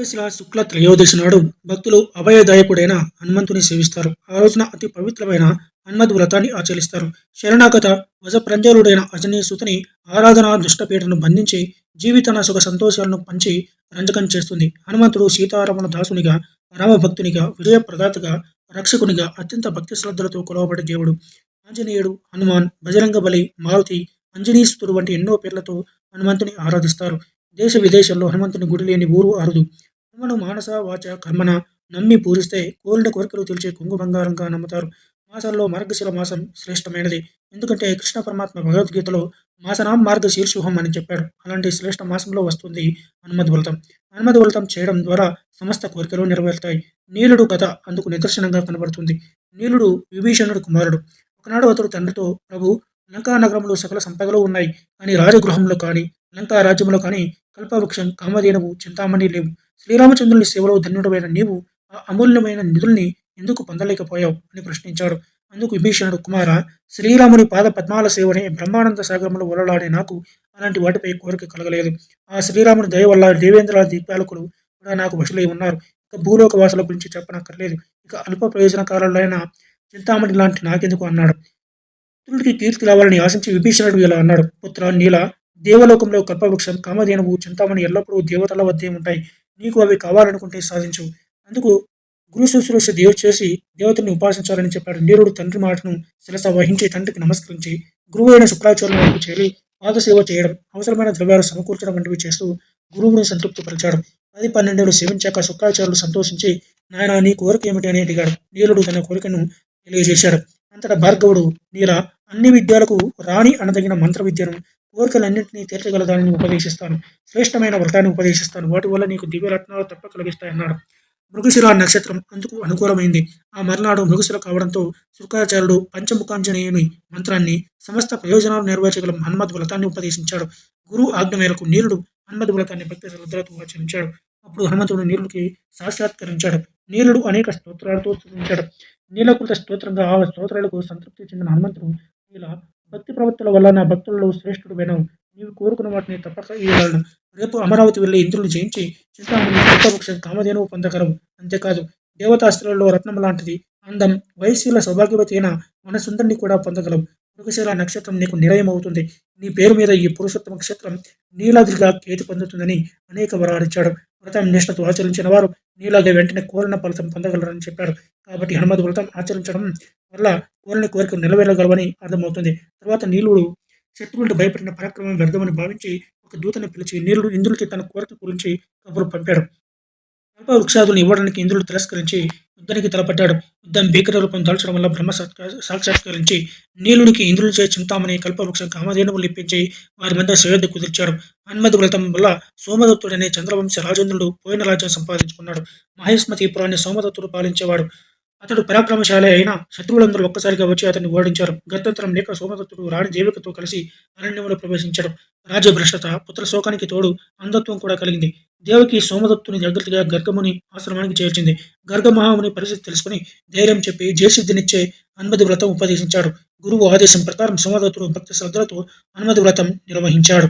మార్గశిర శుక్ల త్రయోదశి నాడు భక్తులు అభయదాయకుడైన హనుమంతుని సేవిస్తారు. ఆ రోజున అతి పవిత్రమైన హనుమద్ వ్రతాన్ని ఆచరిస్తారు. శరణాగత వజప్రంజలుడైన అజనీసుతుని ఆరాధన దుష్టపీఠను బంధించి జీవితాన సుఖ సంతోషాలను పంచి రంజకం చేస్తుంది. హనుమంతుడు సీతారామణ దాసునిగా, రామభక్తునిగా, విజయ ప్రదాతగా, రక్షకునిగా అత్యంత భక్తి శ్రద్ధలతో కొలవబడే దేవుడు. ఆంజనేయుడు, హనుమాన్, బజరంగ బలి, మారుతి, అంజనీసుతుడు వంటి ఎన్నో పేర్లతో హనుమంతుని ఆరాధిస్తారు. దేశ విదేశాల్లో హనుమంతుని గుడి లేని ఊరు అరుదు. హనుమను మానస వాచ కర్మన నమ్మి పూజిస్తే కోరిన కోరికలు తెలిచే కొంగు బంగారంగా నమ్ముతారు. మాసాల్లో మార్గశిర మాసం శ్రేష్టమైనది. ఎందుకంటే కృష్ణ పరమాత్మ భగవద్గీతలో మాసనాం మార్గశీర్షుహం అని చెప్పాడు. అలాంటి శ్రేష్ఠ మాసంలో వస్తుంది హనుమద్ వ్రతం. హనుమద్ వ్రతం చేయడం ద్వారా సమస్త కోరికలు నెరవేరుతాయి. నీలుడు కథ అందుకు నిదర్శనంగా కనబడుతుంది. నీలుడు విభీషణుడు కుమారుడు. ఒకనాడు అతడు తండ్రితో, ప్రభు, లంకా నగరంలో సకల సంపదలు ఉన్నాయి, కానీ రాజగృహంలో కానీ లంకా రాజ్యంలో కానీ కల్పవృక్షం, కామధేనువు, చింతామణి లేవు. శ్రీరామచంద్రుని సేవలో ధన్యుడమైన నీవు ఆ అమూల్యమైన నిధుల్ని ఎందుకు పొందలేకపోయావు అని ప్రశ్నించాడు. అందుకు విభీషణుడు, కుమార, శ్రీరాముని పాద పద్మాల సేవనే బ్రహ్మానంద సాగరంలో ఒలలాడే నాకు అలాంటి వాటిపై కోరిక కలగలేదు. ఆ శ్రీరాముని దయ వల్ల దేవేంద్ర దిక్పాలకులు కూడా నాకు వశులై ఉన్నారు. ఇక భూలోక వాసుల గురించి చెప్పనక్కర్లేదు. ఇక అల్ప ప్రయోజనకారులైన చింతామణి లాంటి నాకెందుకు అన్నాడు. పుత్రుడికి కీర్తి రావాలని ఆశించి విభీషణుడు ఇలా అన్నాడు. పుత్ర, నీల దేవలోకంలో కల్పవృక్షం, కామధేనువు, చింతామణి ఎల్లప్పుడూ దేవతల వద్దే ఉంటాయి. నీకు అవి కావాలనుకుంటే సాధించు. అందుకు గురు శుశ్రూష చేసి దేవతల్ని ఉపాసించాలని చెప్పాడు. నీరుడు తండ్రి మాటను శిరస వహించి తండ్రికి నమస్కరించి గురువు అయిన శుక్రాచార్యుల వరకు చేరి పాదసేవ చేయడం, అవసరమైన ద్రవ్యాలు సమకూర్చడం వంటివి చేస్తూ గురువుని సంతృప్తిపరిచాడు. 10-12 సేవించాక శుక్రాచార్యులు సంతోషించి, నాయన, నీ కోరిక ఏమిటి అని అడిగాడు. నీలుడు తన కోరికను తెలియజేశాడు. అంతటా భార్గవుడు, నీల, అన్ని విద్యలకు రాణి అనదగిన మంత్ర విద్యను, కోరికలన్నింటినీ తీర్చగల దానిని ఉపదేశిస్తాను. శ్రేష్టమైన వ్రతాన్ని ఉపదేశిస్తాను. వాటి వల్ల నీకు దివ్యరత్నాలు తప్ప కలిగిస్తాయన్నాడు. మృగశిర నక్షత్రం అందుకు అనుకూలమైంది. ఆ మర్నాడు మృగశిర కావడంతో శుక్రాచార్యుడు పంచముఖాంజనేయుని మంత్రాన్ని, సమస్త ప్రయోజనాలు నెరవేర్చగల హనుమద్ వ్రతాన్ని ఉపదేశించాడు. గురువు ఆజ్ఞ మేరకు నీలుడు హనుమద్ వ్రతాన్ని భక్తి శ్రద్ధలతో ఆచరించాడు. అప్పుడు హనుమంతుడు నీలుడికి సాక్షాత్కరించాడు. నీలుడు అనేక స్తోత్రాలతో స్తుతించాడు. నీలకృత స్తోత్రంగా ఆ స్తోత్రాలకు సంతృప్తి చెందిన హనుమంతుడు, ఇలా భక్తి ప్రవృత్తుల వల్ల నా భక్తులలో శ్రేష్ఠుడు వినవు. నీవు కోరుకున్న వాటిని తప్పక ఇవ్వగలను. రేపు అమరావతి వెళ్ళి ఇంద్రుని జయించి చింతామణి, కల్పవృక్షం, కామధేనువు పొందగలవు. అంతేకాదు, దేవతాస్త్రాలలో రత్నం లాంటిది, అందం, వయస్సుల సౌభాగ్యవతి అయిన మనసుందరిని కూడా పొందగలవు. మృగశిర నక్షత్రం నీకు నిలయమవుతుంది. నీ పేరు మీద ఈ పురుషోత్తమ నక్షత్రం నీలాద్రిగా కేతి పొందుతుందని అనేక వరాలిచ్చాడు. వ్రతం నిష్ఠతో ఆచరించిన వారు నీలాగే వెంటనే కోరిన ఫలితం పొందగలరని చెప్పాడు. కాబట్టి హనుమద్ వ్రతం ఆచరించడం వల్ల కోరిన కోరిక నెరవేరగలవని అర్థమవుతుంది. తర్వాత నీలుడు శత్రువులు భయపడిన పరాక్రమం వ్యర్థమని భావించి ఒక దూతని పిలిచి నీలుడు ఇంద్రుడికి తన కోరిక గురించి కబురు పంపాడు. కల్ప వృక్షాదులను ఇవ్వడానికి ఇంద్రుడు తిరస్కరించి యుద్ధానికి తలపడ్డాడు. యుద్ధం భీకర రూపం దాల్చడం వల్ల బ్రహ్మ సాక్షాత్కరించి నీలుడికి ఇంద్రునిచే చింతామణి, కల్పవృక్షం, కామధేనువులు ఇప్పించి వారి మధ్య సయోధ్య కుదిర్చాడు. హనుమద్ వ్రతం వల్ల సోమదత్తుడనే చంద్రవంశ రాజేంద్రుడు పోయిన రాజ్యం సంపాదించుకున్నాడు. మహేష్మతిపురాన్ని సోమదత్తుడు పాలించేవాడు. అతడు పరాక్రమశాలి అయినా శత్రువులందరూ ఒక్కసారిగా వచ్చి అతన్ని ఓడించారు. గత్యంతరం లేక సోమదత్తుడు రాణి దేవికతో కలిసి అరణ్యంలో ప్రవేశించాడు. రాజ్యభ్రష్టత, పుత్రశోకానికి తోడు అంధత్వం కూడా కలిగింది. దేవకి సోమదత్తుని జాగ్రత్తగా గర్గముని ఆశ్రమానికి చేర్చింది. గర్గమహాముని పరిస్థితి తెలుసుకుని ధైర్యం చెప్పి జయసిద్ధినిచ్చే హనుమద్ వ్రతం ఉపదేశించాడు. గురువు ఆదేశం ప్రకారం సోమదత్తుడు భక్తి శ్రద్ధలతో హనుమద్ వ్రతం నిర్వహించాడు.